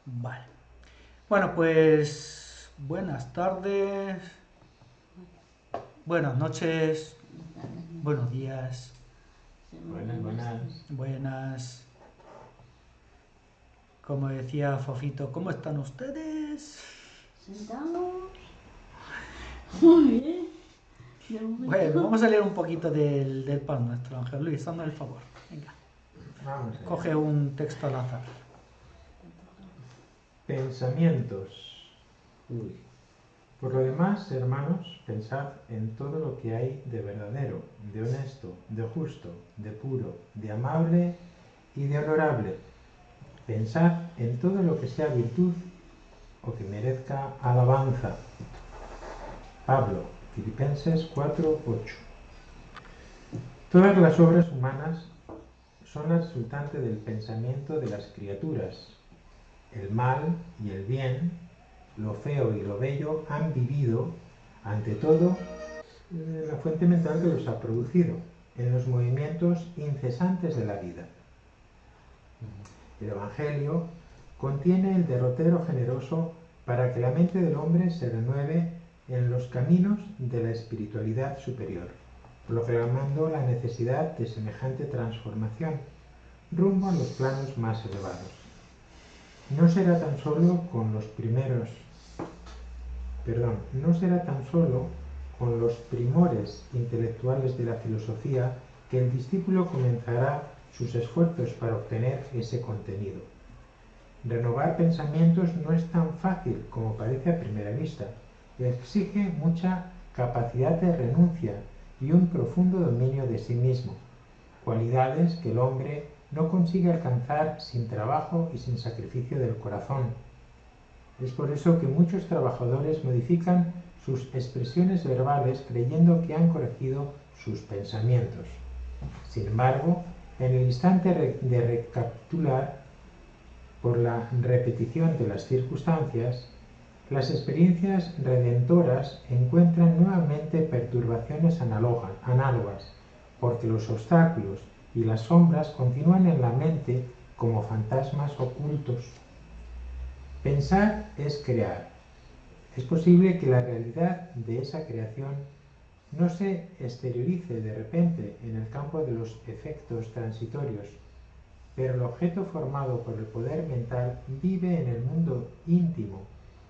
Vale. Bueno, pues buenas tardes, buenas noches, buenos días, Buenas, buenas. buenas. Como decía Fofito, ¿cómo están ustedes? Sentados. Muy bien. De Bueno, momento. vamos a leer un poquito del pan nuestro, Ángel Luis, hazme el favor. Venga, Vamos allá. coge un texto al azar. Pensamientos. Uy. Por lo demás, hermanos, pensad en todo lo que hay de verdadero, de honesto, de justo, de puro, de amable y de honorable. Pensad en todo lo que sea virtud o que merezca alabanza. Pablo, Filipenses 4:8. Todas las obras humanas son la resultante del pensamiento de las criaturas. El mal y el bien, lo feo y lo bello han vivido, ante todo, la fuente mental que los ha producido, en los movimientos incesantes de la vida. El Evangelio contiene el derrotero generoso para que la mente del hombre se renueve en los caminos de la espiritualidad superior, proclamando la necesidad de semejante transformación rumbo a los planos más elevados. No será tan solo con los primeros, no será tan solo con los primores intelectuales de la filosofía que el discípulo comenzará sus esfuerzos para obtener ese contenido. Renovar pensamientos no es tan fácil como parece a primera vista. Exige mucha capacidad de renuncia y un profundo dominio de sí mismo, cualidades que el hombre no consigue alcanzar sin trabajo y sin sacrificio del corazón. Es por eso que muchos trabajadores modifican sus expresiones verbales creyendo que han corregido sus pensamientos. Sin embargo, en el instante de recapitular, por la repetición de las circunstancias, las experiencias redentoras encuentran nuevamente perturbaciones análogas, porque los obstáculos y las sombras continúan en la mente como fantasmas ocultos. Pensar es crear. Es posible que la realidad de esa creación no se exteriorice de repente en el campo de los efectos transitorios, pero el objeto formado por el poder mental vive en el mundo íntimo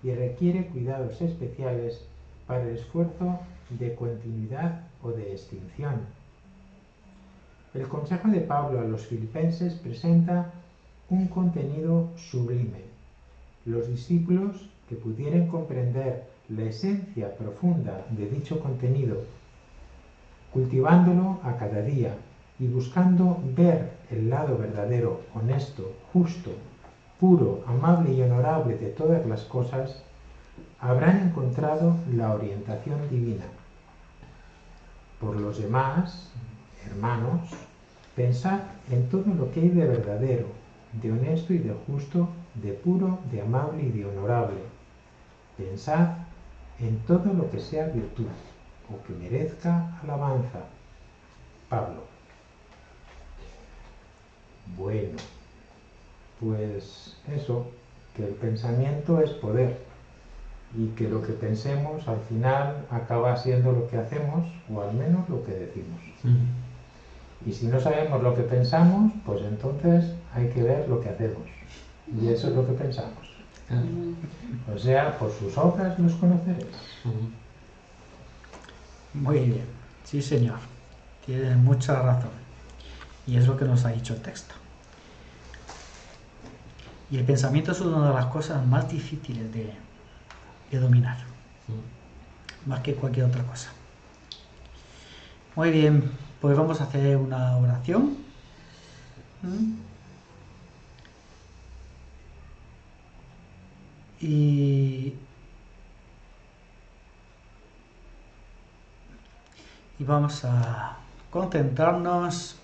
y requiere cuidados especiales para el esfuerzo de continuidad o de extinción. El consejo de Pablo a los filipenses presenta un contenido sublime. Los discípulos que pudieran comprender la esencia profunda de dicho contenido, cultivándolo a cada día y buscando ver el lado verdadero, honesto, justo, puro, amable y honorable de todas las cosas, habrán encontrado la orientación divina. Por los demás, hermanos, pensad en todo lo que hay de verdadero, de honesto y de justo, de puro, de amable y de honorable. Pensad en todo lo que sea virtud o que merezca alabanza. Pablo. Bueno, pues eso, que el pensamiento es poder y que lo que pensemos al final acaba siendo lo que hacemos o al menos lo que decimos. Y si no sabemos lo que pensamos, pues entonces hay que ver lo que hacemos. Y eso es lo que pensamos. O sea, por sus obras los conoceréis. Muy bien, sí señor, tienes mucha razón. Y es lo que nos ha dicho el texto. Y el pensamiento es una de las cosas más difíciles de dominar, más que cualquier otra cosa. Muy bien, pues vamos a hacer una oración. Y vamos a concentrarnos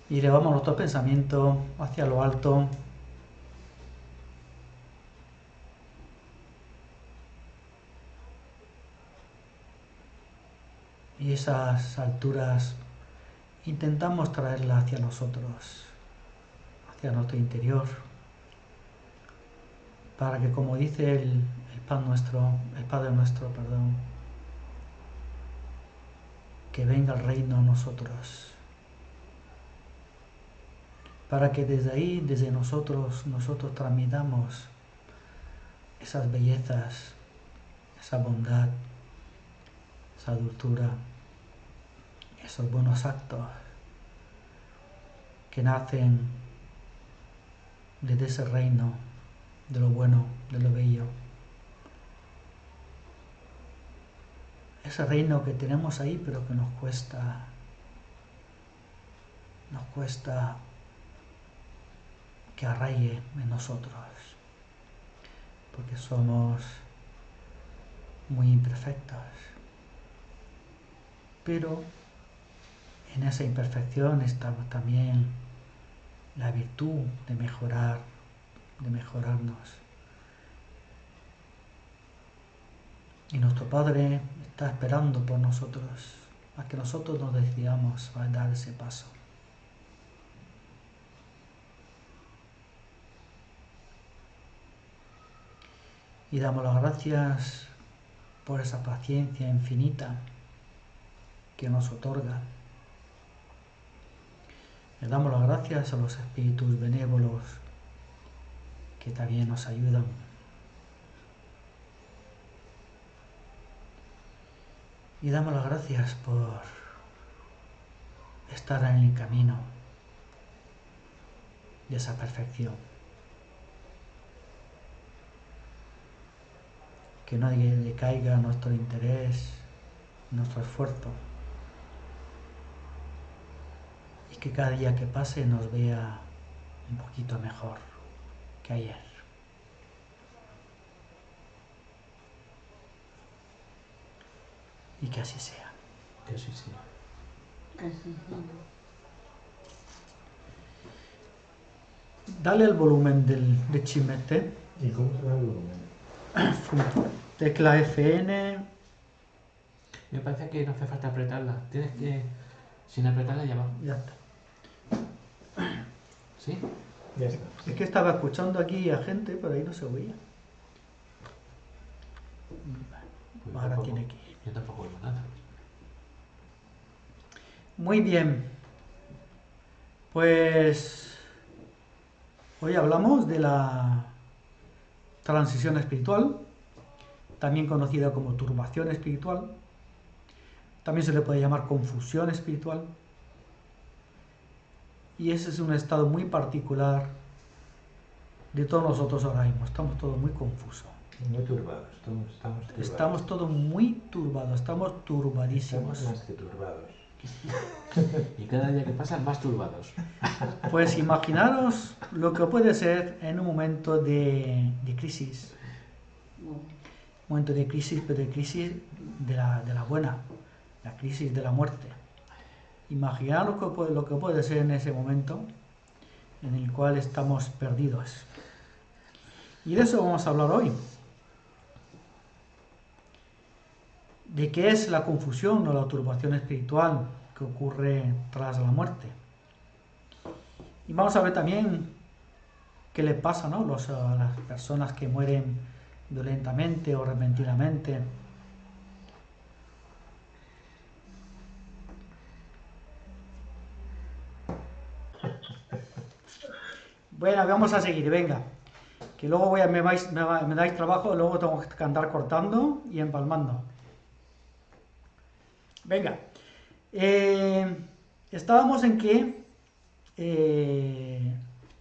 y elevamos nuestro pensamiento hacia lo alto. y esas alturas intentamos traerlas hacia nosotros, hacia nuestro interior, para que, como dice el Padre nuestro, que venga el reino a nosotros, para que desde ahí, desde nosotros transmitamos esas bellezas, esa bondad, esa dulzura, esos buenos actos que nacen desde ese reino de lo bueno, de lo bello. Ese reino que tenemos ahí, pero que nos cuesta que arraigue en nosotros, porque somos muy imperfectos. Pero en esa imperfección está también la virtud de mejorar, de mejorarnos. Y nuestro Padre está esperando por nosotros, a que nosotros nos decidamos a dar ese paso. Y damos las gracias por esa paciencia infinita que nos otorga. Le damos las gracias a los espíritus benévolos que también nos ayudan. Y damos las gracias por estar en el camino de esa perfección. Que no decaiga nuestro interés, nuestro esfuerzo. Y que cada día que pase nos vea un poquito mejor que ayer. Y que así sea. Que así sea. Así Dale el volumen de Chimete. ¿Y cómo se da el volumen? Tecla FN. Me parece que no hace falta apretarla. Tienes que... Sin apretarla ya va. Ya está. ¿Sí? Ya está. Es que estaba escuchando aquí a gente, pero ahí no se oía. Pues Ahora tampoco- tiene que ir. Yo tampoco oigo nada. Muy bien. Pues hoy hablamos de la transición espiritual, también conocida como turbación espiritual. También se le puede llamar confusión espiritual. Y ese es un estado muy particular de todos nosotros ahora mismo. Estamos todos muy confusos. Muy turbados. Estamos turbados. Estamos todos muy turbados, estamos turbadísimos. Estamos más que turbados. Y cada día que pasa, más turbados. Pues imaginaros lo que puede ser en un momento de crisis. Un momento de crisis, pero de crisis de la buena, la crisis de la muerte. Imaginaros lo que puede ser en ese momento en el cual estamos perdidos. Y de eso vamos a hablar hoy. De qué es la confusión o la turbación espiritual que ocurre tras la muerte. Y vamos a ver también qué le pasa, ¿no? a las personas que mueren violentamente o repentinamente. Bueno, vamos a seguir, venga. Que luego me dais trabajo, luego tengo que andar cortando y empalmando. Venga. Estábamos en que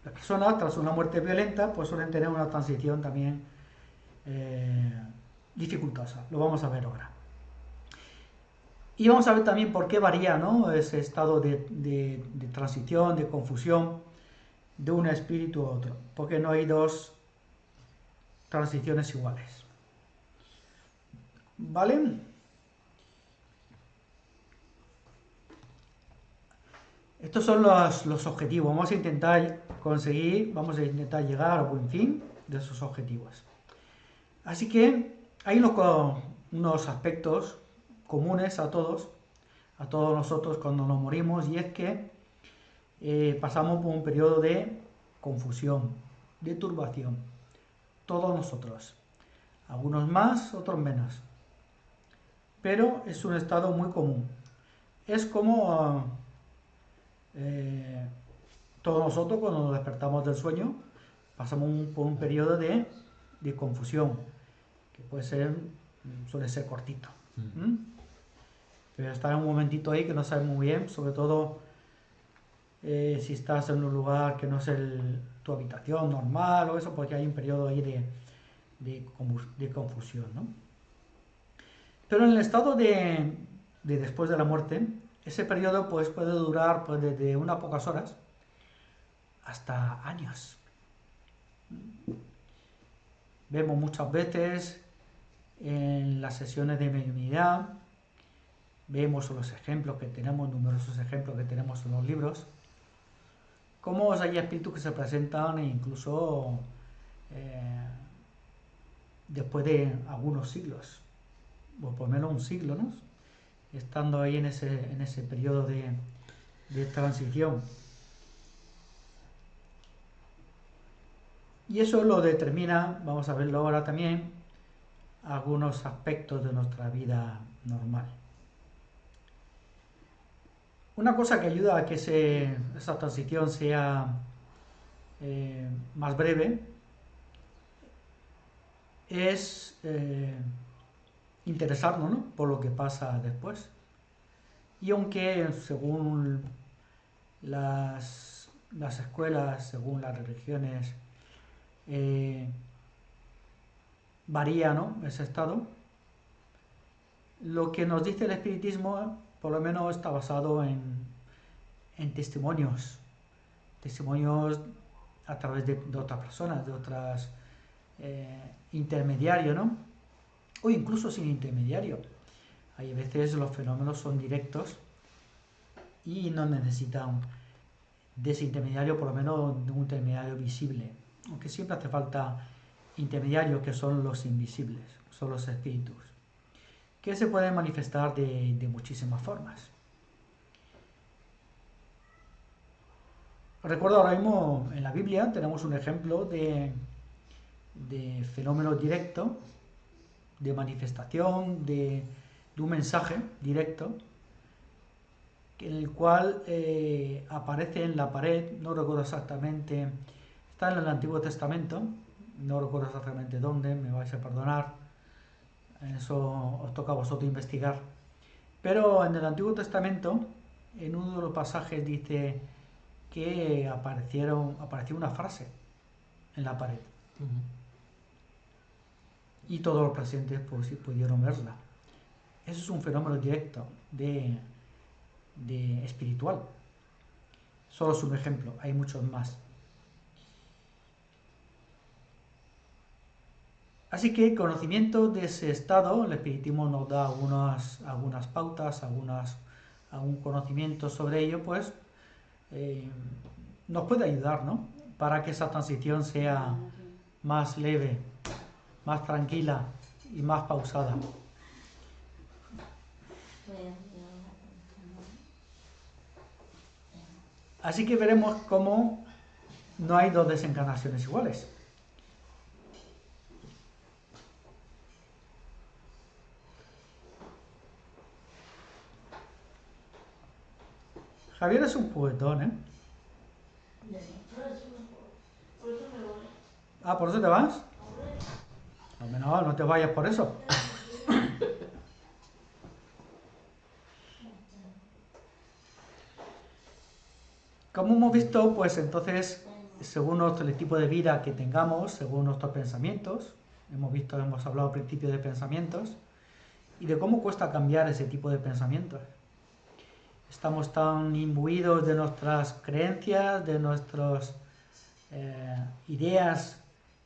las personas tras una muerte violenta pues suelen tener una transición también dificultosa. Lo vamos a ver ahora. Y vamos a ver también por qué varía, ¿no? Ese estado de transición, de confusión de un espíritu a otro. Porque no hay dos transiciones iguales. ¿Vale? Estos son los objetivos. Vamos a intentar llegar a buen fin de esos objetivos. Así que hay unos aspectos comunes a todos a todos nosotros cuando nos morimos, y es que pasamos por un periodo de confusión, de turbación, todos nosotros, algunos más, otros menos, pero es un estado muy común. Es como todos nosotros cuando nos despertamos del sueño pasamos por un periodo de confusión, que suele ser cortito. Pero está en un momentito ahí que no sabes muy bien, sobre todo si estás en un lugar que no es tu habitación normal o eso, porque hay un periodo ahí de confusión, ¿no? Pero en el estado de después de la muerte, ese periodo pues puede durar pues desde unas pocas horas hasta años. Vemos muchas veces en las sesiones de mediunidad, vemos los ejemplos que tenemos, numerosos ejemplos que tenemos en los libros, cómo hay espíritus que se presentan e incluso después de algunos siglos, o por lo menos un siglo, ¿no? Estando ahí en ese periodo de transición. Y eso lo determina, vamos a verlo ahora también, algunos aspectos de nuestra vida normal. Una cosa que ayuda a que esa transición sea más breve es interesarnos, ¿no?, por lo que pasa después. Y aunque según las escuelas, según las religiones, varía, ¿no?, ese estado, lo que nos dice el espiritismo por lo menos está basado en testimonios a través de otras personas, de otras intermediarios, ¿no? O incluso sin intermediario. Hay veces los fenómenos son directos y no necesitan de ese intermediario, por lo menos de un intermediario visible, aunque siempre hace falta intermediarios que son los invisibles, son los espíritus, que se pueden manifestar de muchísimas formas. Recuerdo ahora mismo en la Biblia tenemos un ejemplo de fenómeno directo, de manifestación, de un mensaje directo, en el cual aparece en la pared, no recuerdo exactamente, está en el Antiguo Testamento, no recuerdo exactamente dónde, me vais a perdonar, eso os toca a vosotros investigar, pero en el Antiguo Testamento, en uno de los pasajes dice que apareció una frase en la pared. Y todos los presentes pues, pudieron verla. Eso es un fenómeno directo de espiritual. Solo es un ejemplo, hay muchos más. Así que conocimiento de ese estado, el espiritismo nos da algunas pautas, algún conocimiento sobre ello, pues nos puede ayudar, ¿no?, para que esa transición sea más leve, más tranquila y más pausada. Así que veremos cómo no hay dos desencarnaciones iguales. Javier es un juguetón, ¿eh? Por eso me voy. Ah, ¿por eso te vas? No te vayas por eso. Como hemos visto, pues entonces, según el tipo de vida que tengamos, según nuestros pensamientos, hemos hablado al principio de pensamientos, y de cómo cuesta cambiar ese tipo de pensamientos. Estamos tan imbuidos de nuestras creencias, de nuestras ideas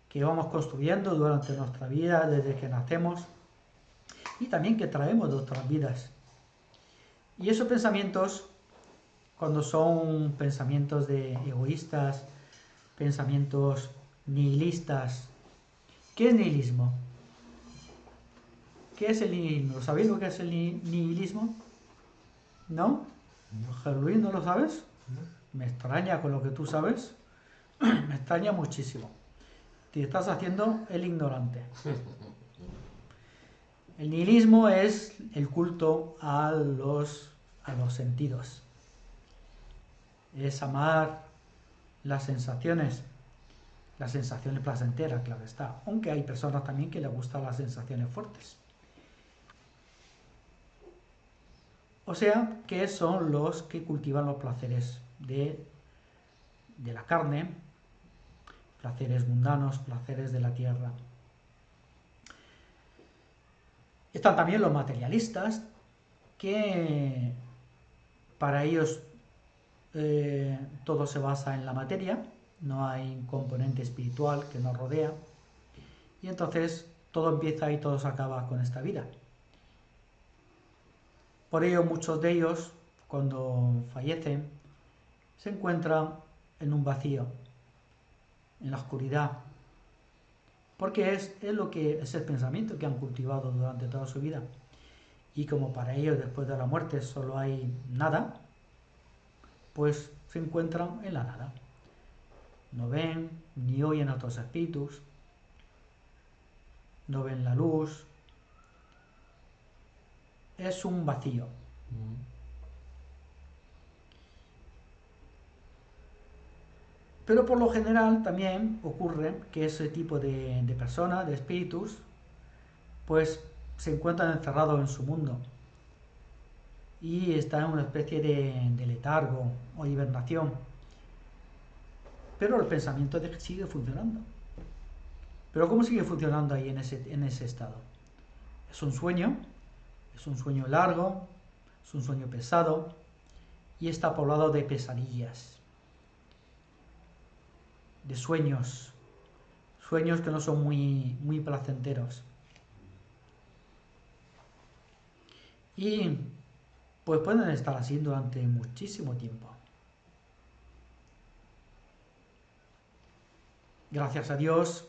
que vamos construyendo durante nuestra vida, desde que nacemos, y también que traemos de otras vidas. Y esos pensamientos, cuando son pensamientos egoístas, pensamientos nihilistas. ¿Qué es nihilismo? ¿Qué es el nihilismo? ¿Sabéis lo que es el nihilismo? ¿No? Jorge Luis, ¿no lo sabes? ¿No? Me extraña con lo que tú sabes. Me extraña muchísimo. Te estás haciendo el ignorante. El nihilismo es el culto a los sentidos. Es amar las sensaciones placenteras, claro está. Aunque hay personas también que les gustan las sensaciones fuertes. O sea, que son los que cultivan los placeres de la carne, placeres mundanos, placeres de la tierra. Están también los materialistas, que para ellos todo se basa en la materia, no hay un componente espiritual que nos rodea, y entonces todo empieza y todo se acaba con esta vida. Por ello muchos de ellos, cuando fallecen, se encuentran en un vacío, en la oscuridad, porque es el pensamiento que han cultivado durante toda su vida. Y como para ellos después de la muerte solo hay nada, pues se encuentran en la nada. No ven ni oyen a otros espíritus, no ven la luz. Es un vacío. Pero por lo general también ocurre que ese tipo de personas, de espíritus, pues se encuentran encerrados en su mundo y están en una especie de letargo o hibernación. Pero el pensamiento sigue funcionando. ¿Pero cómo sigue funcionando ahí en ese estado? Es un sueño largo, es un sueño pesado y está poblado de pesadillas, de sueños que no son muy placenteros. Y pues pueden estar así durante muchísimo tiempo. Gracias a Dios,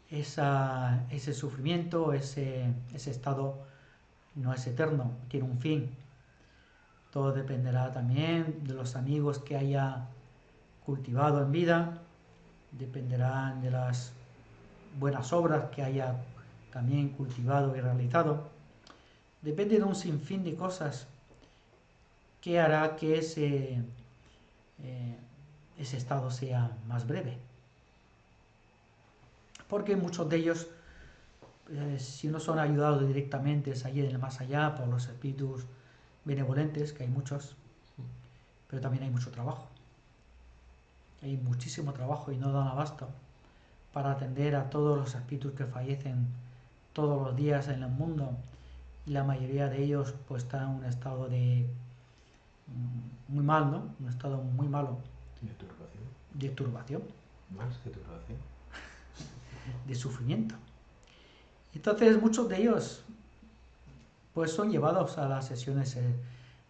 ese sufrimiento, ese estado no es eterno, tiene un fin. Todo dependerá también de los amigos que haya cultivado en vida, dependerán de las buenas obras que haya también cultivado y realizado. Depende de un sinfín de cosas que hará que ese estado sea más breve. Porque muchos de ellos, si no son ayudados directamente allí en el más allá por los espíritus benevolentes, que hay muchos, pero también hay mucho trabajo. Hay muchísimo trabajo y no dan abasto para atender a todos los espíritus que fallecen todos los días en el mundo, y la mayoría de ellos pues están en un estado de muy mal, ¿no? Un estado muy malo. De turbación. Más que turbación. De sufrimiento. Entonces muchos de ellos pues son llevados a las sesiones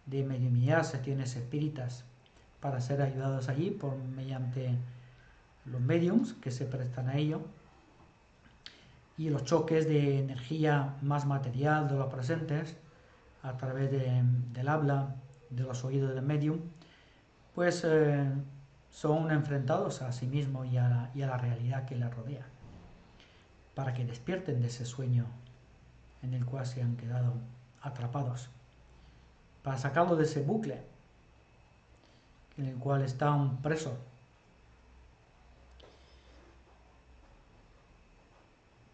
de mediumnidad, sesiones espíritas, para ser ayudados allí mediante los mediums que se prestan a ello, y los choques de energía más material de los presentes a través del habla, de los oídos del medium, pues son enfrentados a sí mismos y a la realidad que les rodea, para que despierten de ese sueño en el cual se han quedado atrapados, para sacarlos de ese bucle en el cual están presos.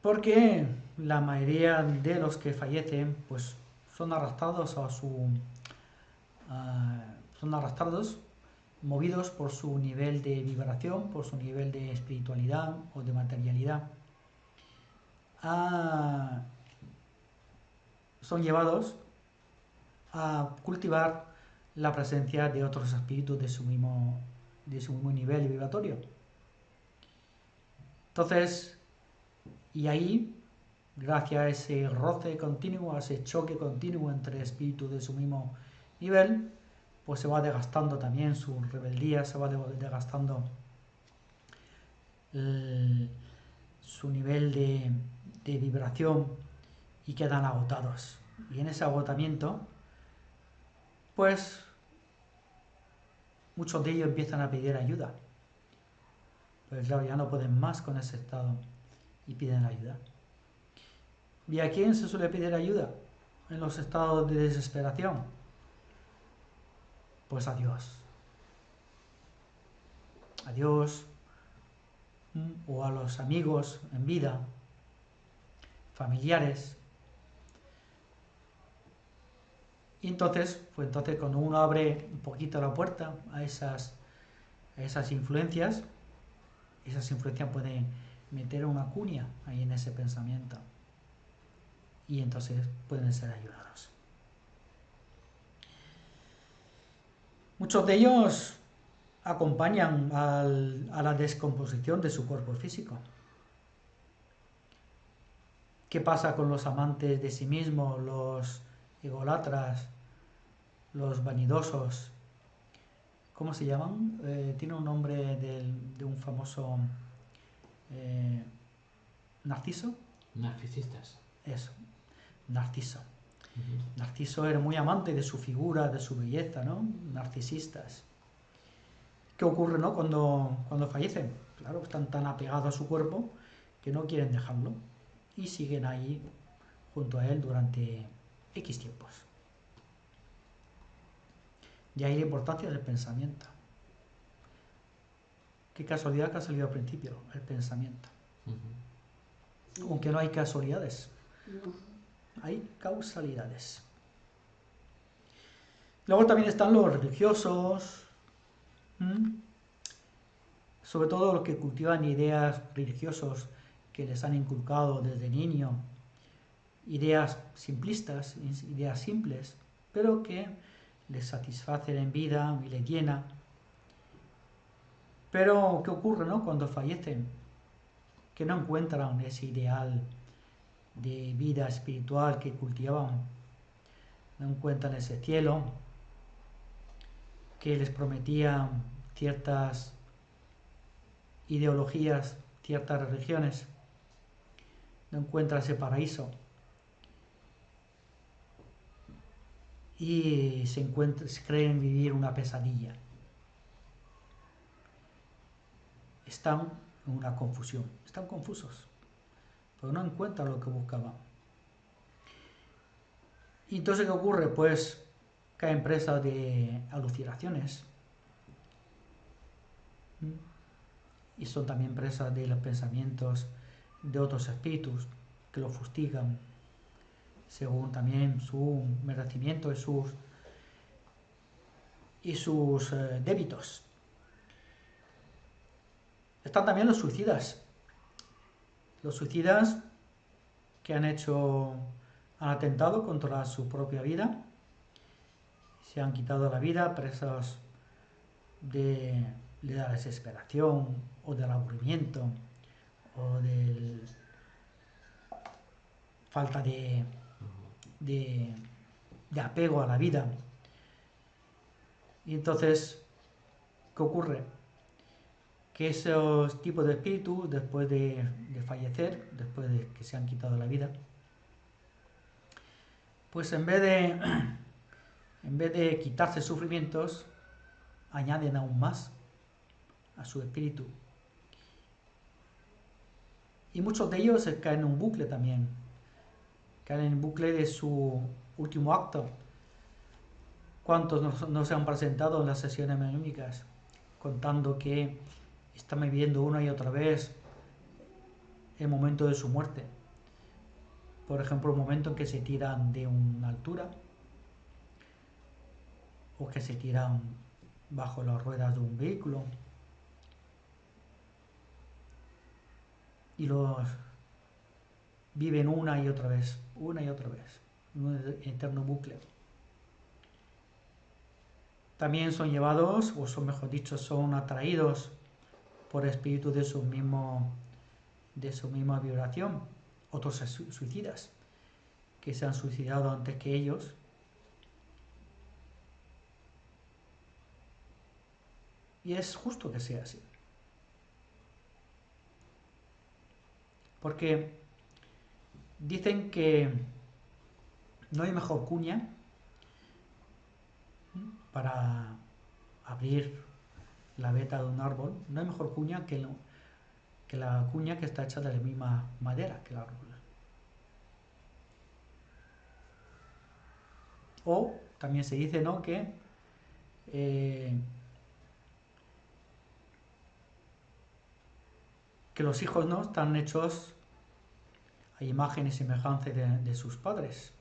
Porque la mayoría de los que fallecen pues son arrastrados son arrastrados, movidos por su nivel de vibración, por su nivel de espiritualidad o de materialidad. Son llevados a cultivar la presencia de otros espíritus de su mismo nivel vibratorio. Entonces, y ahí, gracias a ese roce continuo, a ese choque continuo entre espíritus de su mismo nivel, pues se va desgastando también su rebeldía, se va desgastando su nivel de vibración, y quedan agotados. Y en ese agotamiento pues muchos de ellos empiezan a pedir ayuda. Pues claro, ya no pueden más con ese estado y piden ayuda. ¿Y a quién se suele pedir ayuda en los estados de desesperación? Pues a Dios. A Dios o a los amigos en vida, familiares. Y entonces cuando uno abre un poquito la puerta a esas influencias, esas influencias pueden meter una cuña ahí en ese pensamiento. Y entonces pueden ser ayudados. Muchos de ellos acompañan a la descomposición de su cuerpo físico. ¿Qué pasa con los amantes de sí mismos, los ególatras, los vanidosos? ¿Cómo se llaman? Tiene un nombre de un famoso Narciso. Narcisistas. Eso, Narciso. Uh-huh. Narciso era muy amante de su figura, de su belleza, ¿no? Narcisistas. ¿Qué ocurre, no? Cuando fallecen? Claro, están tan apegados a su cuerpo que no quieren dejarlo y siguen ahí junto a él durante X tiempos. Y ahí la importancia del pensamiento. Qué casualidad que ha salido al principio, el pensamiento. Uh-huh. Aunque no hay casualidades, No. hay causalidades. Luego también están los religiosos, sobre todo los que cultivan ideas religiosas que les han inculcado desde niño, ideas simplistas, ideas simples, pero que les satisfacen en vida y les llena. Pero, ¿qué ocurre, no? Cuando fallecen, que no encuentran ese ideal de vida espiritual que cultivaban, no encuentran ese cielo que les prometían ciertas ideologías, ciertas religiones, no encuentran ese paraíso y se creen vivir una pesadilla. Están en una confusión, están confusos, pero no encuentran lo que buscaban. Y entonces, ¿qué ocurre? Pues caen presas de alucinaciones y son también presas de los pensamientos de otros espíritus que los fustigan según también su merecimiento y sus débitos. Están también los suicidas que han atentado contra su propia vida, se han quitado la vida presos de la desesperación o del aburrimiento o de falta de apego a la vida. Y entonces, ¿qué ocurre? Que esos tipos de espíritus, después de fallecer, después de que se han quitado la vida, pues en vez de quitarse sufrimientos, añaden aún más a su espíritu. Y muchos de ellos caen en un bucle también, caen en el bucle de su último acto. ¿Cuántos no se han presentado en las sesiones mediúnicas contando que están viviendo una y otra vez el momento de su muerte? Por ejemplo, el momento en que se tiran de una altura o que se tiran bajo las ruedas de un vehículo y los viven una y otra vez, un eterno bucle. También son llevados, o son, mejor dicho, son atraídos por espíritus de su misma vibración, otros suicidas que se han suicidado antes que ellos. Y es justo que sea así. Porque dicen que no hay mejor cuña para abrir la veta de un árbol, no hay mejor cuña que la cuña que está hecha de la misma madera que el árbol. O también se dice, ¿no?, que los hijos, ¿no?, están hechos a imagen y semejanza de sus padres.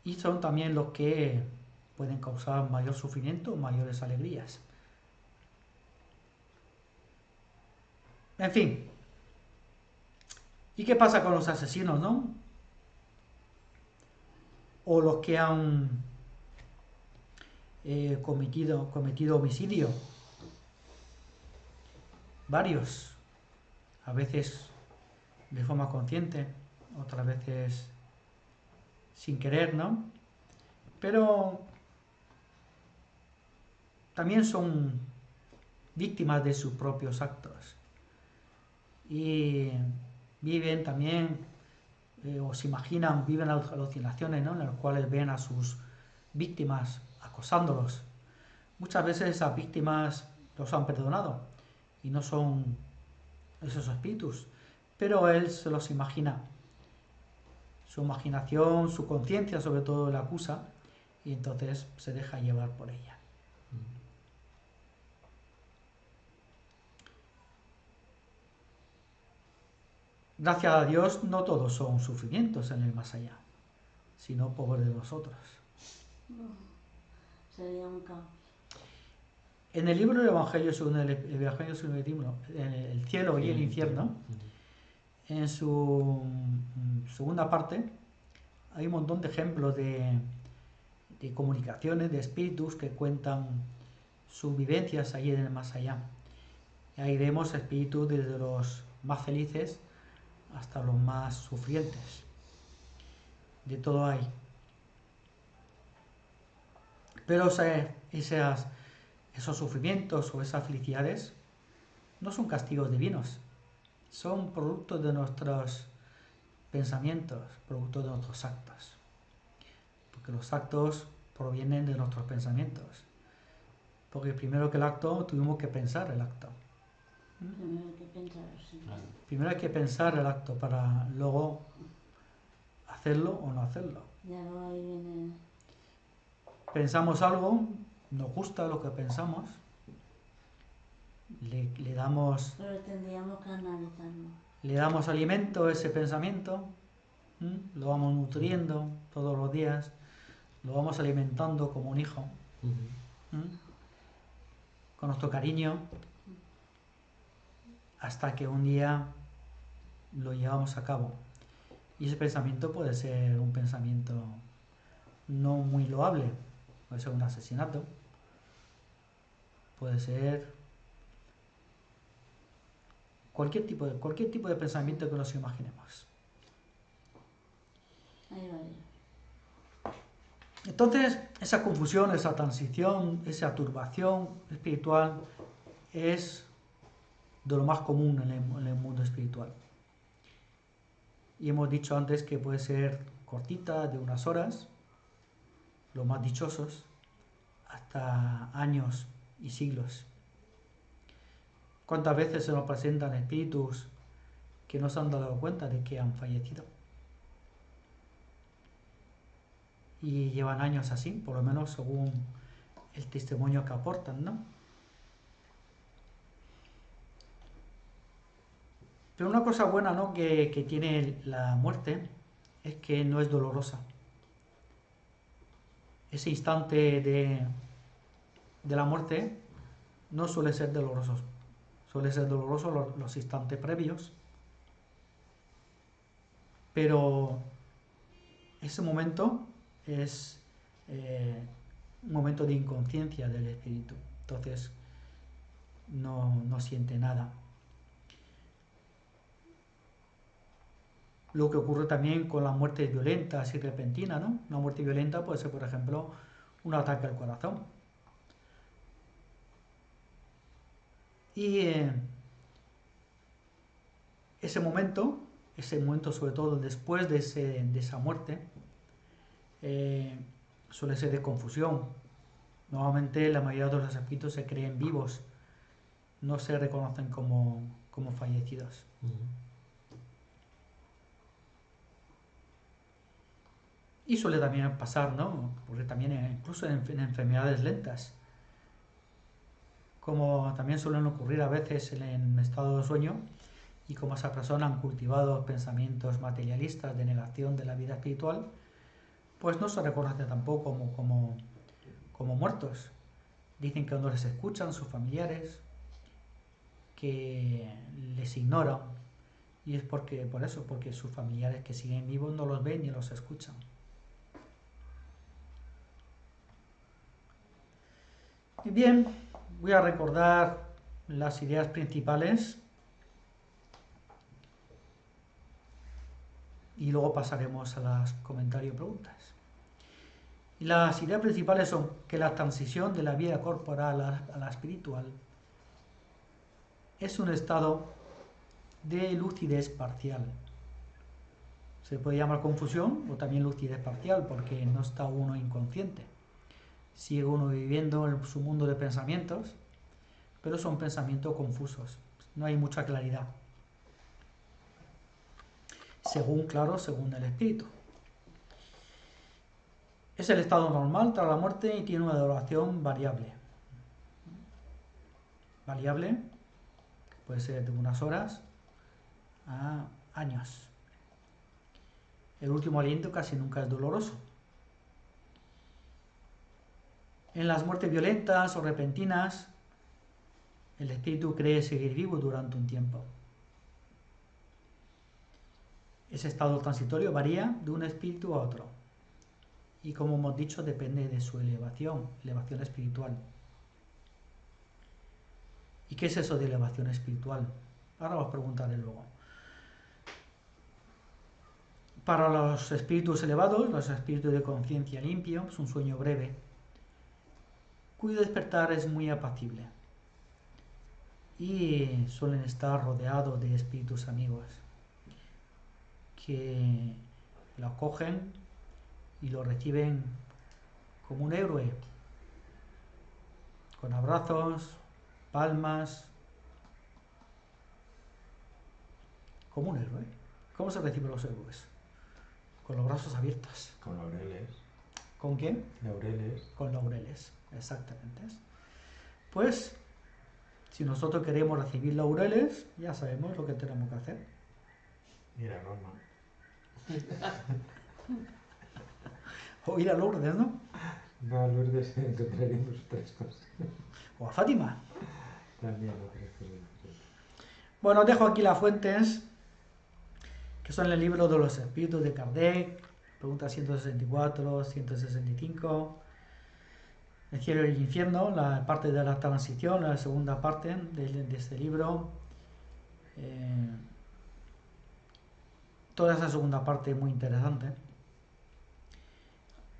Y son también los que pueden causar mayor sufrimiento, mayores alegrías. En fin. ¿Y qué pasa con los asesinos, no? O los que han cometido homicidio. Varios. A veces de forma consciente, otras veces sin querer, ¿no? Pero también son víctimas de sus propios actos. Y viven también, o se imaginan, viven alucinaciones, ¿no?, en las cuales ven a sus víctimas acosándolos. Muchas veces esas víctimas los han perdonado y no son esos espíritus, pero él se los imagina. Su imaginación, su conciencia sobre todo la acusa y entonces se deja llevar por ella. Gracias a Dios no todos son sufrimientos en el más allá, sino pobres de nosotros. No, sería un caos. En el libro del Evangelio según el Evangelio según el libro, en el cielo y el infierno, en su segunda parte, hay un montón de ejemplos de comunicaciones, de espíritus que cuentan sus vivencias allí en el más allá. Y ahí vemos espíritus desde los más felices hasta los más sufrientes. De todo hay. Pero esos sufrimientos o esas felicidades no son castigos divinos, son productos de nuestros pensamientos, productos de nuestros actos. Porque los actos provienen de nuestros pensamientos. Porque primero que el acto tuvimos que pensar el acto. Primero hay que pensar, sí. Primero hay que pensar el acto para luego hacerlo o no hacerlo. Ya luego ahí viene. Pensamos algo, nos gusta lo que pensamos, le damos Pero tendríamos que analizarlo. le damos alimento a ese pensamiento, lo vamos nutriendo todos los días, lo vamos alimentando como un hijo, con nuestro cariño, hasta que un día lo llevamos a cabo. Y ese pensamiento puede ser un pensamiento no muy loable, puede ser un asesinato, puede ser cualquier tipo de pensamiento que nos imaginemos. Ahí varios. Entonces, esa confusión, esa transición, esa turbación espiritual es de lo más común en el mundo espiritual. Y hemos dicho antes que puede ser cortita, de unas horas, los más dichosos, hasta años y siglos. ¿Cuántas veces se nos presentan espíritus que no se han dado cuenta de que han fallecido? Y llevan años así, por lo menos según el testimonio que aportan, ¿no? Pero una cosa buena, ¿no?, que tiene la muerte es que no es dolorosa. Ese instante de la muerte no suele ser doloroso. Suele ser doloroso los instantes previos, pero ese momento es un momento de inconsciencia del espíritu. Entonces no siente nada. Lo que ocurre también con las muertes violentas y repentinas, ¿no? Una muerte violenta puede ser, por ejemplo, un ataque al corazón. Y ese momento sobre todo después de esa muerte, suele ser de confusión. Normalmente la mayoría de los espíritus se creen vivos, no se reconocen como fallecidos. Y suele también pasar, ¿no? Porque también incluso en enfermedades lentas, como también suelen ocurrir a veces en estado de sueño, y como esa persona han cultivado pensamientos materialistas de negación de la vida espiritual, pues no se reconoce tampoco como muertos. Dicen que no les escuchan sus familiares, que les ignoran, y es por eso, porque sus familiares que siguen vivos no los ven ni los escuchan. Y bien, voy a recordar las ideas principales y luego pasaremos a los comentarios y preguntas. Y las ideas principales son que la transición de la vida corporal a la espiritual es un estado de lucidez parcial. Se puede llamar confusión o también lucidez parcial porque no está uno inconsciente. Sigue uno viviendo en su mundo de pensamientos, pero son pensamientos confusos. No hay mucha claridad. Según el espíritu. Es el estado normal tras la muerte y tiene una duración variable. Variable puede ser de unas horas a años. El último aliento casi nunca es doloroso. En las muertes violentas o repentinas, el espíritu cree seguir vivo durante un tiempo. Ese estado transitorio varía de un espíritu a otro. Y como hemos dicho, depende de su elevación espiritual. ¿Y qué es eso de elevación espiritual? Ahora os preguntaré luego. Para los espíritus elevados, los espíritus de conciencia limpio, es un sueño breve, cuyo despertar es muy apacible. Y suelen estar rodeados de espíritus amigos que lo acogen y lo reciben como un héroe, con abrazos, palmas, como un héroe. ¿Cómo se reciben los héroes? Con los brazos abiertos. Con laureles. ¿Con qué? Laureles. Con laureles, exactamente. Pues, si nosotros queremos recibir laureles, ya sabemos lo que tenemos que hacer. Ir a Roma. O ir a Lourdes, ¿no? No, a Lourdes encontraremos otras cosas. O a Fátima. También otras cosas diferentes. Bueno, os dejo aquí las fuentes, que son el libro de los espíritus de Kardec, pregunta 164, 165, el cielo y el infierno, la parte de la transición, la segunda parte de este libro. Toda esa segunda parte es muy interesante.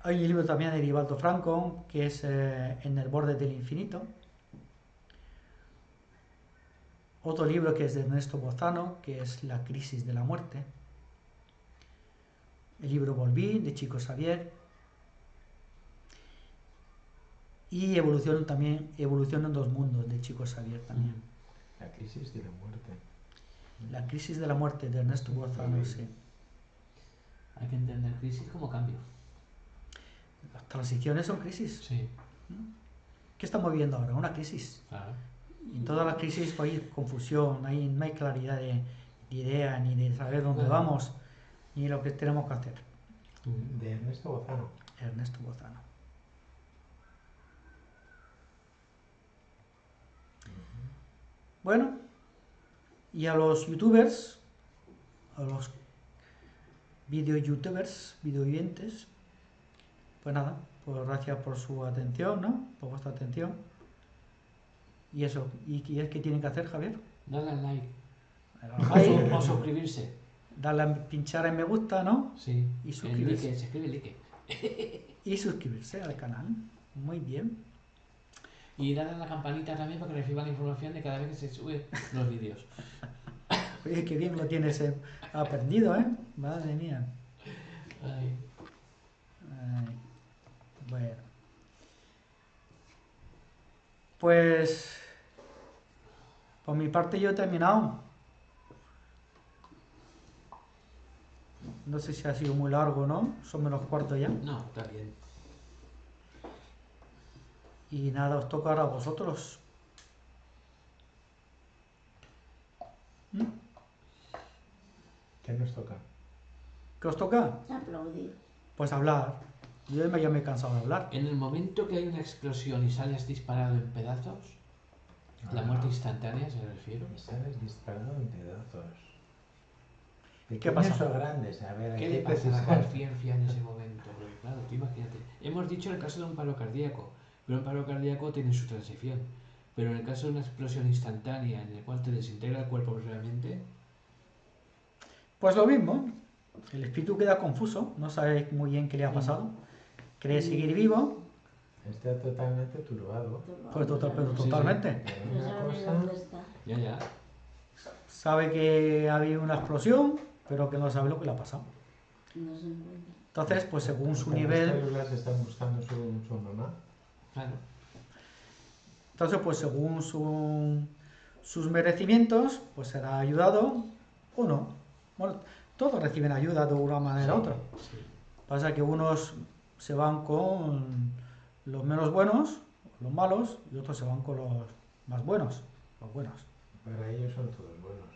Hay un libro también de Edivaldo Franco, que es En el borde del infinito. Otro libro que es de Ernesto Bozano, que es La crisis de la muerte. El libro Volví, de Chico Xavier. Y Evolución en dos mundos, de Chico Xavier también. La crisis de la muerte. La crisis de la muerte, de Ernesto Bozano, sí. Hay que entender crisis como cambio. Las transiciones son crisis. Sí, ¿Qué estamos viviendo ahora? Una crisis. claro. Y en todas las crisis hay confusión, no hay claridad de idea, ni de saber dónde Claro. vamos, ni lo que tenemos que hacer. De Ernesto Bozano. Ernesto Bozano. Bueno, y a los youtubers, a los videoyentes, pues nada, pues gracias por su atención, ¿no? Por vuestra atención. Y eso, ¿y es que tienen que hacer, Javier? Dale al like. Like, O suscribirse. darle a pinchar en me gusta, ¿no? Sí. Y suscribirse. El like, se escribe like. Y suscribirse al canal. Muy bien. Y darle a la campanita también para que reciban la información de cada vez que se suben los vídeos. Oye, qué bien lo tienes aprendido, ¿eh? Madre mía. Ay. Ay. Bueno. Pues por mi parte yo he terminado. No sé si ha sido muy largo, ¿no? Son menos cuarto ya. No, está bien. Y nada, os toca ahora a vosotros. ¿Mm? ¿Qué nos toca? ¿Qué os toca? Aplaudir. Pues hablar. Yo ya me he cansado de hablar. En el momento que hay una explosión y sales disparado en pedazos, la muerte instantánea se refiere. Y sales disparado en pedazos. ¿Qué pasa? Pequeños o grandes, a ver, ¿Qué hay le que pasa a la precisar. conciencia en ese momento? Porque claro, tú imagínate. Hemos dicho en el caso de un paro cardíaco, pero un paro cardíaco tiene su transición. Pero en el caso de una explosión instantánea en el cual te desintegra el cuerpo realmente, Pues lo mismo. El espíritu queda confuso, no sabe muy bien qué le ha pasado. Cree seguir vivo, Está totalmente turbado. pues pero Sí, totalmente. Pero No una sabe ni cosa... dónde está. ya. Sabe que ha habido una explosión, pero que no sabe lo que le ha pasado. No se encuentra. Entonces, pues según su Las nivel, células están buscando su mamá. Claro. entonces pues según sus merecimientos, pues será ayudado o no. Bueno, todos reciben ayuda de una manera u otra. Sí. Pasa que unos se van con los menos buenos, los malos, y otros se van con los más buenos, los buenos. Para ellos son todos buenos.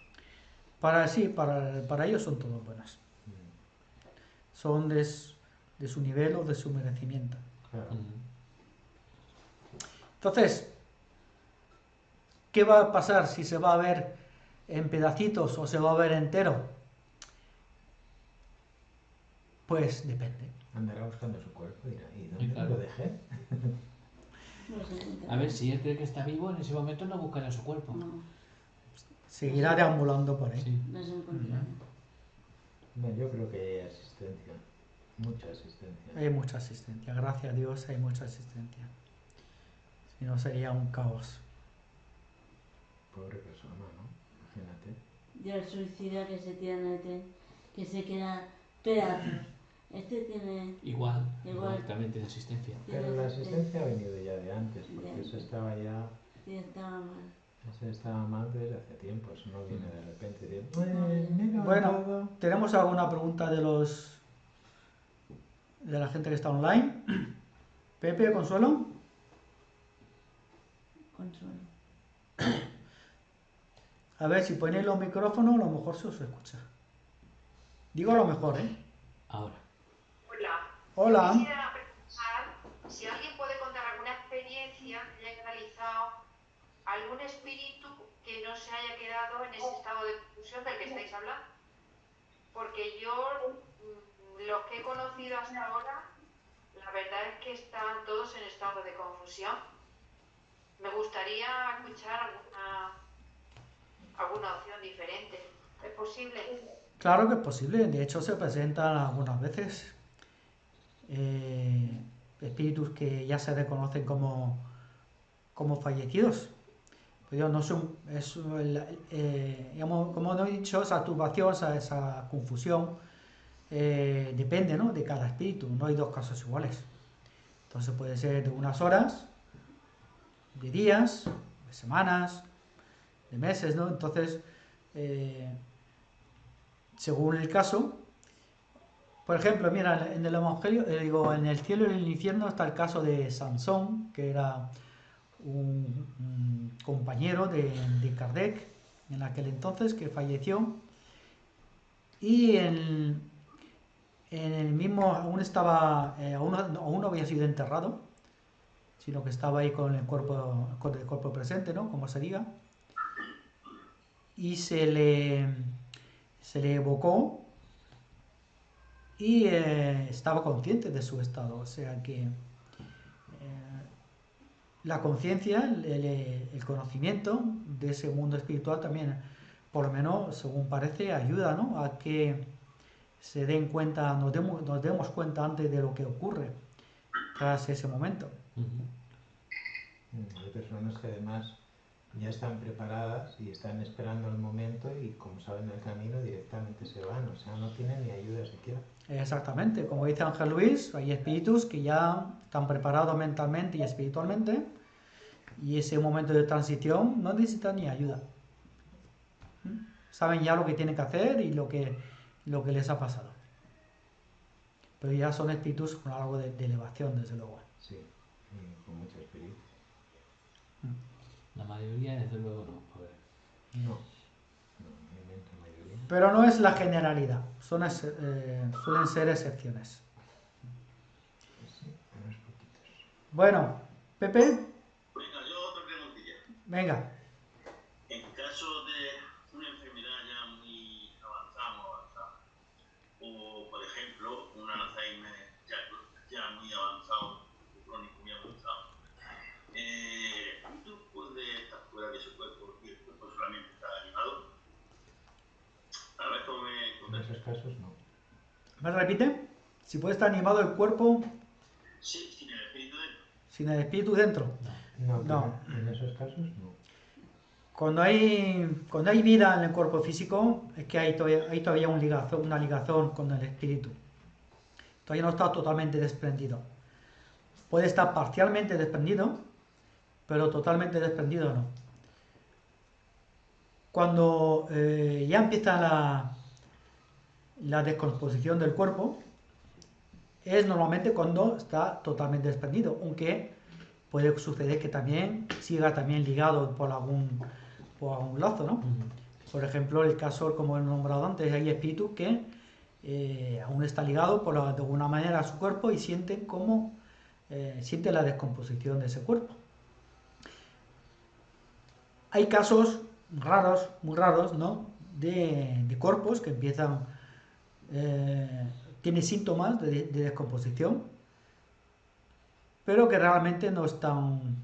Para ellos son todos buenos. Son de su nivel o de su merecimiento. Claro. Entonces, ¿qué va a pasar si se va a ver en pedacitos o se va a ver entero? Pues depende. Andará buscando su cuerpo y dirá, ¿y Sí, dónde claro. lo dejé? No se encuentra. A ver, si él cree que está vivo, en ese momento no buscará su cuerpo. No, Seguirá deambulando por ahí. Sí. no se encuentra. No, yo creo que hay asistencia. Mucha asistencia. Hay mucha asistencia. Gracias a Dios hay mucha asistencia. Si no sería un caos. Pobre persona, ¿no? Imagínate. Y el suicida que se tira en el tren, que se queda pedazos. Este tiene... Igual Igual. también tiene asistencia. Pero la asistencia ha venido ya de antes, porque De eso antes. estaba ya... Sí, estaba mal. Eso estaba mal desde hace tiempo, eso no viene de repente de... Bueno, ¿tenemos alguna pregunta de la gente que está online? Pepe, Consuelo. Consuelo. A ver, si ponéis los micrófonos, a lo mejor se os escucha. Digo a lo mejor, ¿eh? Ahora. Hola. Hola. Quisiera preguntar si alguien puede contar alguna experiencia que haya realizado algún espíritu que no se haya quedado en ese estado de confusión del que estáis hablando. Porque yo, los que he conocido hasta ahora, la verdad es que están todos en estado de confusión. Me gustaría escuchar alguna opción diferente. ¿Es posible? Claro que es posible. De hecho, se presentan algunas veces espíritus que ya se reconocen como fallecidos. Pero no son, digamos, como he dicho, esa turbación, esa confusión, depende, ¿no?, de cada espíritu. No hay dos casos iguales. Entonces puede ser de unas horas, de días, de semanas, de meses, ¿no? Entonces, según el caso, por ejemplo, mira, en el Evangelio, en el cielo y en el infierno está el caso de Sansón, que era un compañero de Kardec en aquel entonces, que falleció, y en el mismo aún no había sido enterrado, sino que estaba ahí con el cuerpo presente, ¿no?, como se diga, y se le evocó y estaba consciente de su estado. O sea que la conciencia, el conocimiento de ese mundo espiritual también, por lo menos según parece, ayuda, ¿no?, a que se den cuenta, nos demos cuenta antes de lo que ocurre tras ese momento. Hay personas que además ya están preparadas y están esperando el momento y como saben el camino directamente se van, o sea, no tienen ni ayuda siquiera. Exactamente, como dice Ángel Luis, hay espíritus que ya están preparados mentalmente y espiritualmente Y ese momento de transición no necesitan ni ayuda. Saben ya lo que tienen que hacer y lo que les ha pasado. Pero ya son espíritus con algo de elevación, desde luego. Sí, con mucha experiencia. La mayoría, desde luego, no. A ver. No, la inmensa mayoría. Pero no es la generalidad, suelen ser excepciones. Sí, unos poquitos. Bueno, Pepe, Venga, yo otra preguntilla. venga. En caso de una enfermedad ya muy avanzada, o por ejemplo, un Alzheimer ya muy avanzado, crónico muy avanzado, el espíritu puede estar fuera de su cuerpo y el cuerpo solamente está animado. A ver cómo me En contesta. esos casos no. ¿Me repite? Si puede estar animado el cuerpo Sí, sin el espíritu dentro. sin el espíritu dentro. No, No. en esos casos no. Cuando hay vida en el cuerpo físico, es que hay todavía una ligazón con el espíritu. Todavía no está totalmente desprendido. Puede estar parcialmente desprendido, pero totalmente desprendido no. Cuando ya empieza la descomposición del cuerpo, es normalmente cuando está totalmente desprendido, aunque puede suceder que también siga también ligado por algún lazo, ¿no? Por ejemplo, el caso, como he nombrado antes, hay espíritus que aún está ligado de alguna manera a su cuerpo y sienten la descomposición de ese cuerpo. Hay casos raros, muy raros, ¿no? De cuerpos que empiezan, tienen síntomas de descomposición, pero que realmente no están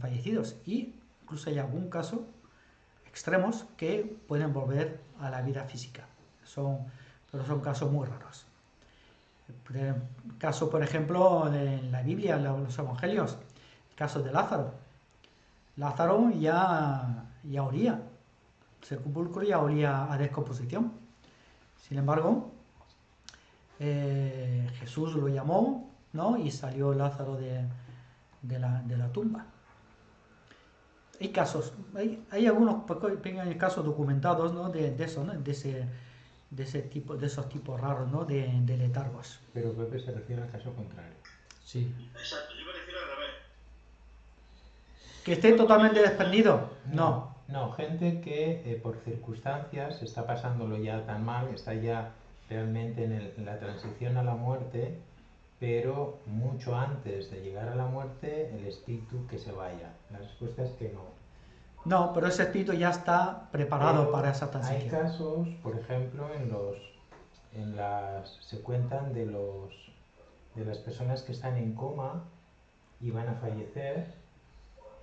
fallecidos. Y incluso hay algún caso extremos que pueden volver a la vida física. Pero son casos muy raros. Caso, por ejemplo, en la Biblia, en los Evangelios, el caso de Lázaro. Lázaro ya olía, el sepulcro ya olía a descomposición. Sin embargo, Jesús lo llamó, ¿no? Y salió Lázaro de la tumba. Hay casos, hay algunos pequeños casos documentados, ¿no? de eso, ¿no? de esos tipos raros, ¿no? de letargos. Pero Pepe se refiere al caso contrario. Sí. Exacto, yo me refiero al revés. ¿Que esté totalmente desprendido? No. No, gente que por circunstancias está pasándolo ya tan mal, está ya realmente en la transición a la muerte, pero mucho antes de llegar a la muerte, el espíritu que se vaya. La respuesta es que no. No, pero ese espíritu ya está preparado Pero para esa hay transición. casos, por ejemplo, se cuentan de las personas que están en coma y van a fallecer.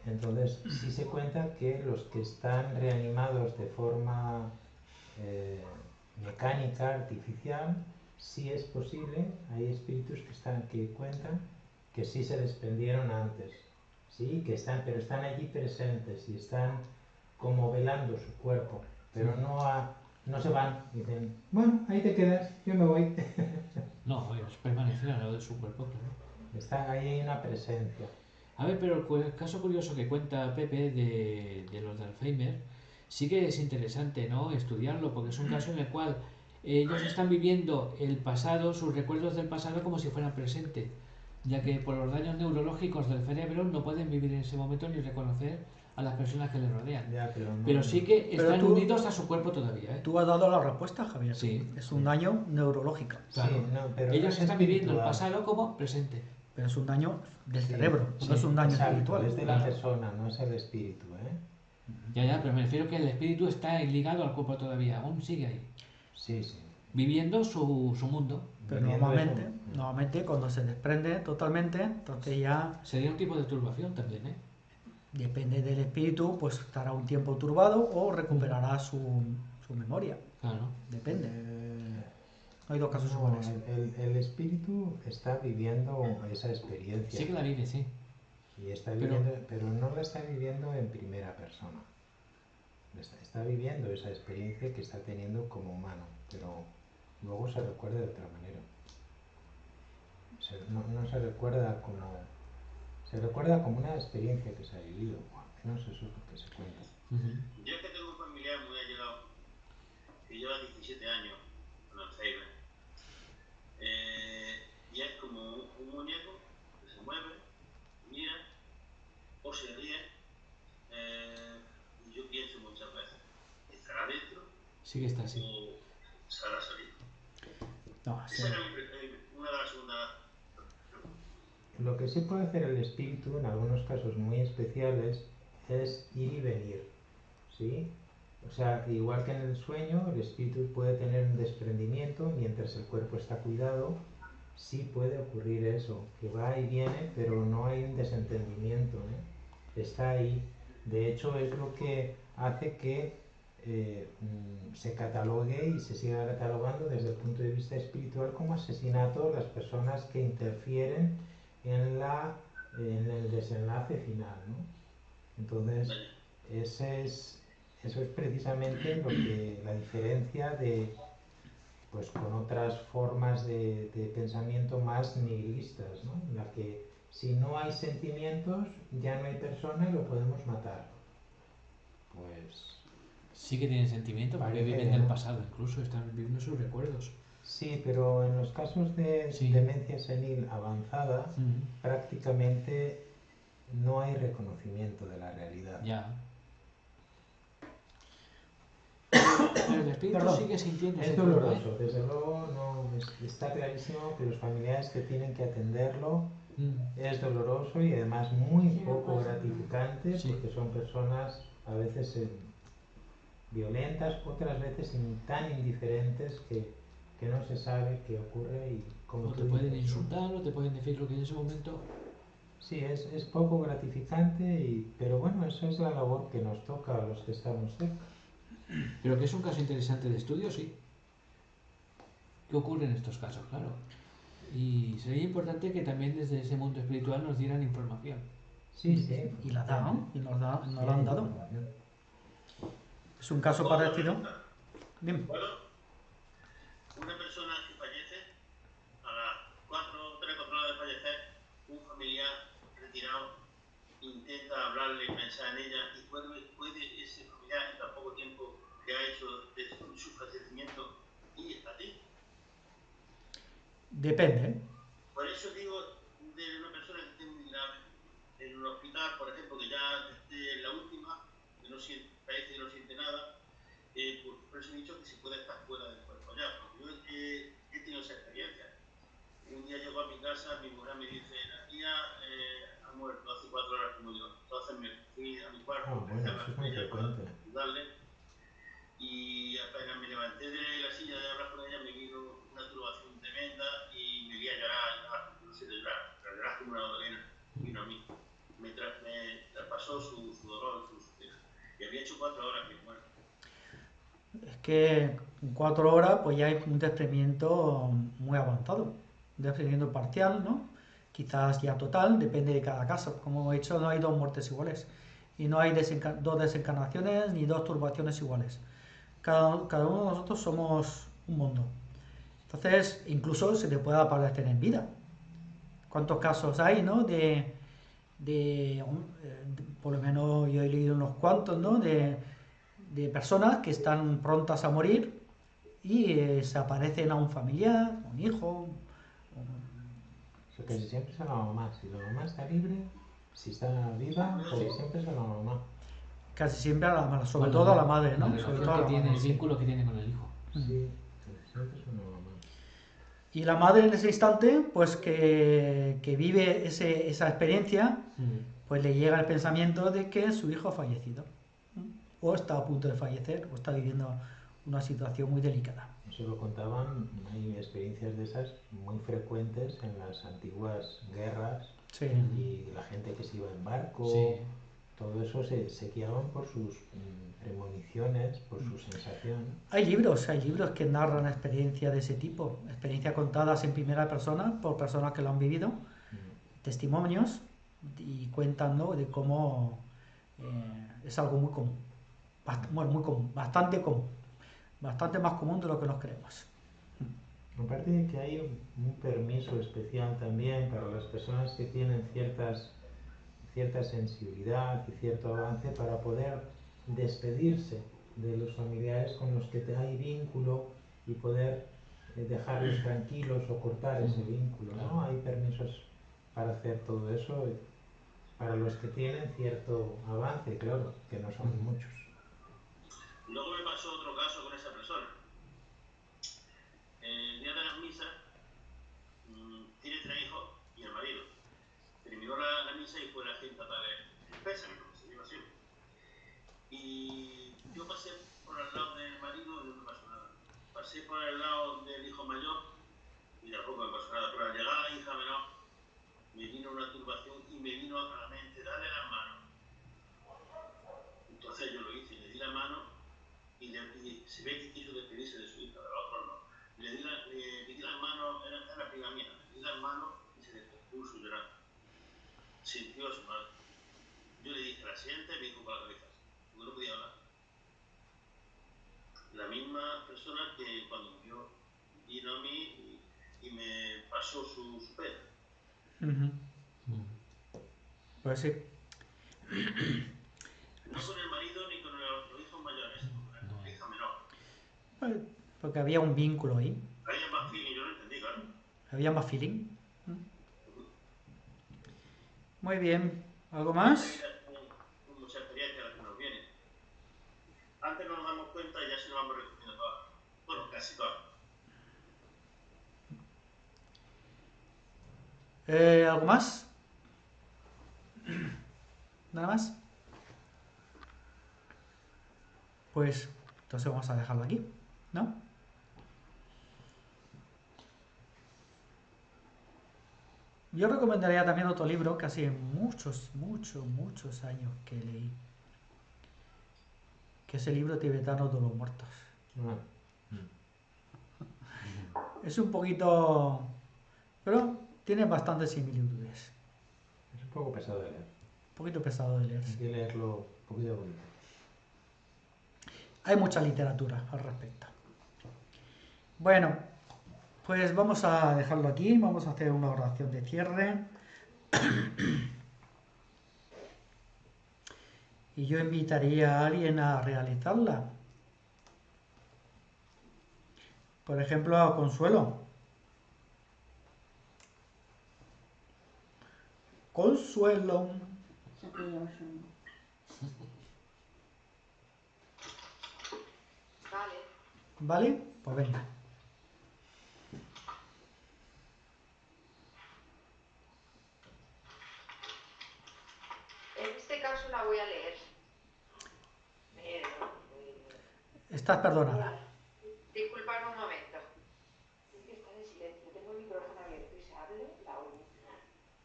Entonces, sí se cuenta que los que están reanimados de forma mecánica, artificial, sí es posible. Hay espíritus que cuentan que sí se desprendieron antes, sí, pero están allí presentes y están como velando su cuerpo, pero no se van. Dicen, bueno, ahí te quedas, yo me voy. No, ellos permanecen al lado de su cuerpo, claro. Están ahí, hay una presencia. A ver, pero el caso curioso que cuenta Pepe de los de Alzheimer sí que es interesante, ¿no? Estudiarlo, porque es un caso en el cual ellos están viviendo el pasado, sus recuerdos del pasado como si fueran presente, ya que por los daños neurológicos del cerebro no pueden vivir en ese momento ni reconocer a las personas que les rodean. Ya, Pero sí que Pero están tú- unidos a su cuerpo todavía, ¿eh? Tú has dado la respuesta, Javier. Sí. Es un daño neurológico, Claro. Sí, no, pero Ellos no es están viviendo el espiritual. pasado como presente. pero es un daño del Sí, cerebro, no sí, es un daño Exacto, espiritual. es de la persona, no es el espíritu, ¿eh? Ya, pero me refiero que el espíritu está ligado al cuerpo todavía, aún sigue ahí, Sí, sí. viviendo su mundo. Pero Viviendo normalmente cuando se desprende totalmente, entonces ya Sería un tipo de turbación también, ¿eh? depende del espíritu, pues estará un tiempo turbado o recuperará su memoria. Claro. Depende. No hay dos casos No, iguales. el espíritu está viviendo esa experiencia. Sí que la vive, sí. Y está viviendo, pero no la está viviendo en primera persona. Está viviendo esa experiencia que está teniendo como humano, pero luego se recuerda de otra manera. No se recuerda como Se recuerda como una experiencia que se ha vivido, o al menos eso es lo que se cuenta. Yo es que tengo un familiar muy allegado que lleva 17 años con Alzheimer. Y es como un muñeco que se mueve, mira o se ríe. Y yo pienso muchas veces, ¿estará dentro Sí que está así. o saldrá salido? No, sí. Esa era una de las segundas. Lo que sí puede hacer el espíritu en algunos casos muy especiales es ir y venir, ¿sí? O sea, igual que en el sueño, el espíritu puede tener un desprendimiento mientras el cuerpo está cuidado, sí puede ocurrir eso, que va y viene, pero no hay un desentendimiento, ¿eh? Está ahí. De hecho, es lo que hace que se catalogue y se siga catalogando desde el punto de vista espiritual como asesinato las personas que interfieren en el desenlace final, ¿no? Entonces, eso es precisamente la diferencia pues, con otras formas de pensamiento más nihilistas, ¿no? En la que si no hay sentimientos, ya no hay persona y lo podemos matar. Pues Sí que tienen sentimiento porque parece viven que del no. pasado, incluso están viviendo sus recuerdos. Sí, pero en los casos de Sí. demencia senil avanzada, prácticamente no hay reconocimiento de la realidad. Ya. Pero el espíritu Perdón. sigue sintiendo Es ese trauma, ¿eh? doloroso, desde luego está clarísimo que los familiares que tienen que atenderlo es doloroso y además muy Sí, no poco pasa nada. gratificante Sí. porque son personas a veces violentas, otras veces tan indiferentes que no se sabe qué ocurre y como O tú te pueden dices, ¿no? insultar, o te pueden decir lo que en ese momento. Sí, es poco gratificante, pero bueno, eso es la labor que nos toca a los que estamos cerca. Pero que es un caso interesante de estudio, sí. ¿Qué ocurre en estos casos? Claro. Y sería importante que también desde ese mundo espiritual nos dieran información. Sí, sí. Y la dan, y nos la Sí, han dado. información. Es un caso Otra parecido. pregunta. Bien. Bueno, una persona que fallece, a las 3 o 4 horas de fallecer, un familiar retirado intenta hablarle, pensar en ella y puede ese familiar en tan poco tiempo que ha hecho de su fallecimiento ir a ti. Depende, ¿eh? Por eso digo de una persona que esté muy grave en un hospital, por ejemplo, que ya esté en la última, que no siente, parece que no siente nada, por eso he dicho que se puede estar fuera del cuerpo ya, porque yo he tenido esa experiencia. Un día llego a mi casa, mi mujer me dice, la tía ha muerto hace 4 horas que murió. Entonces me fui a mi cuarto, empecé a Bueno, hablar eso es con muy ella para frecuente. ayudarle. Y apenas me levanté de la silla de hablar con ella, me vino una turbación tremenda y me vi a llorar, no sé, de llorar como una magdalena. Vino a mí, me traspasó su dolor, su sufrimiento. Y había hecho 4 horas que muerto. Es que en 4 horas pues ya hay un desprendimiento muy avanzado. Un desprendimiento parcial, ¿no? Quizás ya total, depende de cada caso. Como he dicho, no hay dos muertes iguales. Y no hay dos desencarnaciones ni dos turbaciones iguales. Cada uno de nosotros somos un mundo. Entonces, incluso se le puede aparecer en vida. ¿Cuántos casos hay, no? Por lo menos yo he leído unos cuantos, ¿no? De personas que están prontas a morir y se aparecen a un familiar, un hijo. Eso casi siempre es a la mamá. Si la mamá está libre, si está viva, casi siempre es a la mamá. Casi siempre a la madre, sobre Bueno, todo a la madre, ¿no? La Sobre relación todo a que la tiene, madre, el sí. vínculo que tiene con el hijo. Sí, casi siempre es una mamá. Y la madre en ese instante, pues que vive esa experiencia, pues le llega el pensamiento de que su hijo ha fallecido. O está a punto de fallecer, o está viviendo una situación muy delicada. Eso lo contaban, hay experiencias de esas muy frecuentes en las antiguas guerras Sí. y la gente que se iba en barco, Sí. todo eso se guiaban por sus premoniciones, por su sensación. Hay libros que narran experiencias de ese tipo, experiencias contadas en primera persona por personas que lo han vivido, testimonios, y cuentan, ¿no? De cómo es algo muy común, muy común, bastante más común de lo que nos creemos. Aparte de que hay un permiso especial también para las personas que tienen ciertas cierta sensibilidad y cierto avance para poder despedirse de los familiares con los que hay vínculo y poder dejarlos tranquilos o cortar ese vínculo, ¿no? Hay permisos para hacer todo eso para los que tienen cierto avance, claro, que no son muchos. Luego me pasó otro caso con esa persona. El día de las misas, tiene 3 hijos y el marido. Terminó la misa y fue la gente a darle el pésame, como se llama así. Y yo pasé por el lado del marido y no me pasó nada. Pasé por el lado del hijo mayor y tampoco me pasó nada. Pero al llegar a la hija menor, me vino una turbación y me vino a la mente darle las manos. Entonces yo lo hice, le di la mano y se ve que quiso despedirse de su hija, de los otros no. Le di las manos, era prima mía, le di las manos y se le puso llorando. Sintió a su madre. Yo le dije, la siente, me dijo con la cabeza, porque no podía hablar. La misma persona que cuando murió vino a mí y me pasó su pena. Pues sí. No con el marido ni con los hijos mayores, con la hija menor. Pues, porque había un vínculo ahí. Había más feeling, yo lo entendí, claro. Había más feeling. Muy bien. ¿Algo más? Mucha experiencia la que nos viene. Antes no nos damos cuenta y ya se lo vamos recogiendo todas. Bueno, casi todas. ¿Algo más? ¿Nada más? Pues entonces vamos a dejarlo aquí, ¿no? Yo recomendaría también otro libro que hace muchos años que leí, que es el libro tibetano de los muertos. Es un poquito... pero tiene bastantes similitudes. Es un poco pesado de leer. Un poquito pesado de leer. Hay que leerlo un poquito bonito. Hay mucha literatura al respecto. Bueno, pues vamos a dejarlo aquí, vamos a hacer una oración de cierre. Y yo invitaría a alguien a realizarla. Por ejemplo, a Consuelo. Consuelo. Vale. ¿Vale? Pues venga. En este caso la voy a leer. Estás perdonada. Disculpadme un momento. Es que está en silencio. Tengo el micrófono abierto y se hable, la oye.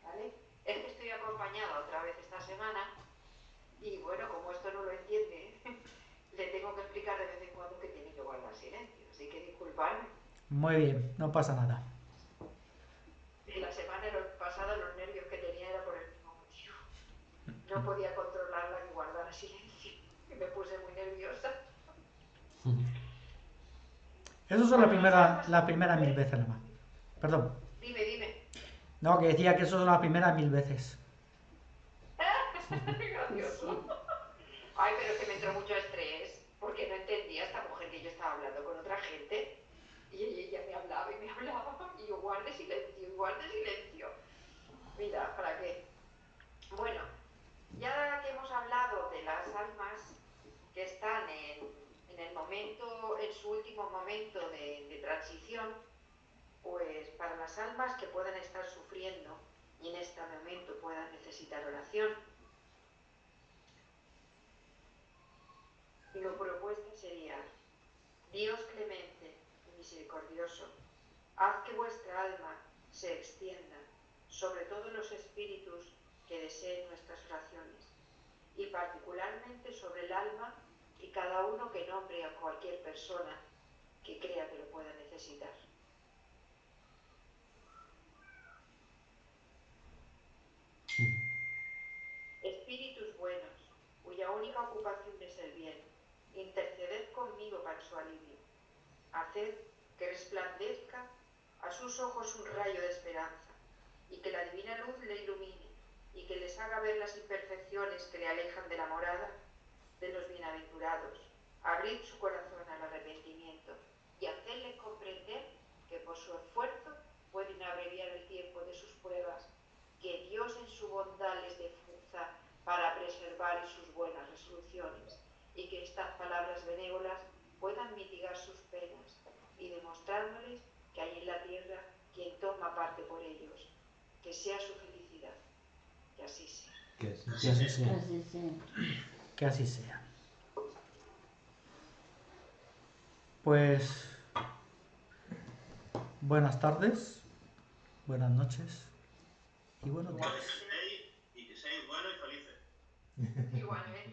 ¿Vale? Es que estoy acompañada otra vez esta semana y bueno, como esto no lo entiende, le tengo que explicar de vez en cuando que tiene que guardar silencio. Así que disculpadme. Muy bien, no pasa nada. Y la semana pasada los nervios que tenía era por el mismo motivo. No podía controlarla ni guardar silencio. Me puse muy nerviosa. Eso son la primera 1000 veces nada más. Perdón. Dime. No, que decía que eso son las primeras 1000 veces. Gracioso. Ay, pero es que me entró mucho estrés porque no entendía a esta mujer que yo estaba hablando con otra gente y ella me hablaba y yo guarde silencio. Mira, ¿para qué? Bueno, ya que hemos hablado de las almas que están en su último momento de transición, pues para las almas que puedan estar sufriendo y en este momento puedan necesitar oración, mi propuesta sería: Dios clemente y misericordioso, haz que vuestra alma se extienda sobre todos los espíritus que deseen nuestras oraciones, y particularmente sobre el alma y cada uno que nombre a cualquier persona que crea que lo pueda necesitar. Espíritus buenos, cuya única ocupación es el bien, interceded conmigo para su alivio. Haced que resplandezca a sus ojos un rayo de esperanza y que la divina luz le ilumine y que les haga ver las imperfecciones que le alejan de la morada de los bienaventurados. Abrid su corazón al arrepentimiento y hacerles comprender que por su esfuerzo pueden abreviar el tiempo de sus pruebas, que Dios en su bondad les dé fuerza para preservar sus buenas resoluciones, y que estas palabras benévolas puedan mitigar sus penas y demostrándoles que hay en la tierra quien toma parte por ellos, que sea su felicidad. Que así sea. Que sí. Que así sea. Así sea. Que así sea. Pues buenas tardes, buenas noches y buenos días. Y que seáis buenos y felices. Igualmente.